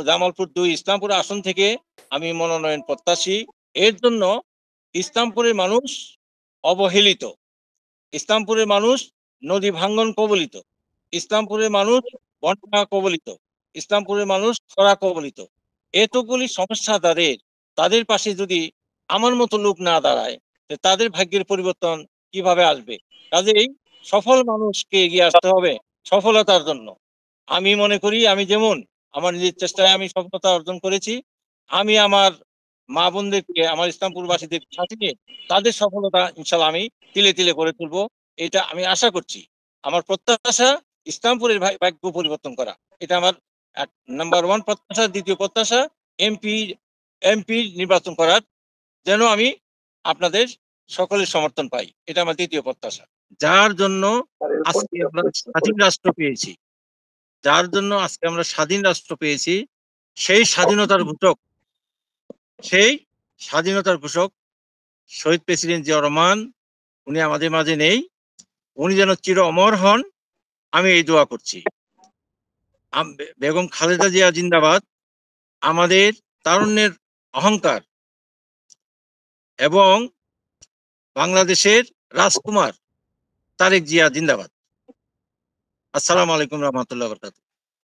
জামালপুর ২ ইসলামপুর আসন থেকে আমি মনোনয়ন প্রত্যাশী। এর জন্য ইসলামপুরের মানুষ অবহেলিত। ইসলামপুরের মানুষ নদী ভাঙ্গন কবলিত। ইসলামপুরের মানুষ বন্যা কবলিত। ইসলামপুরের মানুষ খরা কবলিত। এতগুলি সমস্যা তাদের পাশে যদি আমার মতো লোক না দাঁড়ায়, তাদের ভাগ্যের পরিবর্তন কিভাবে আসবে? কাজেই সফল মানুষকে এগিয়ে আসতে হবে সফলতার জন্য। আমি মনে করি আমি যেমন আমার নিজের চেষ্টায় আমি সফলতা অর্জন করেছি, আমি আমার মা বোনদেরকে, আমার ইসলামপুরবাসীদের সাথে নিয়ে তাদের সফলতা ইনশাল্লাহ আমি তিলে তিলে করে তুলবো। এটা আমি আশা করছি। আমার প্রত্যাশা ইসলামপুরের ভাগ্য পরিবর্তন করা। এটা আমার নাম্বার 1 প্রত্যাশা। দ্বিতীয় প্রত্যাশা এমপি এমপি নির্বাচন করার যেন আমি আপনাদের সকলের সমর্থন পাই। এটা আমার দ্বিতীয় প্রত্যাশা। যার জন্য আজকে আমরা স্বাধীন রাষ্ট্র পেয়েছি, যার জন্য আজকে আমরা স্বাধীন রাষ্ট্র পেয়েছি, সেই স্বাধীনতার ঘোষক শহীদ প্রেসিডেন্ট জিয়া রহমান, উনি আমাদের মাঝে নেই। উনি যেন চির অমর হন, আমি এই দোয়া করছি। বেগম খালেদা জিয়া জিন্দাবাদ, আমাদের তারুণ্যের অহংকার এবং বাংলাদেশের রাজকুমার তারেক জিয়া জিন্দাবাদ। আসসালামু আলাইকুম রহমতুল্লাহ বরকাতুহু।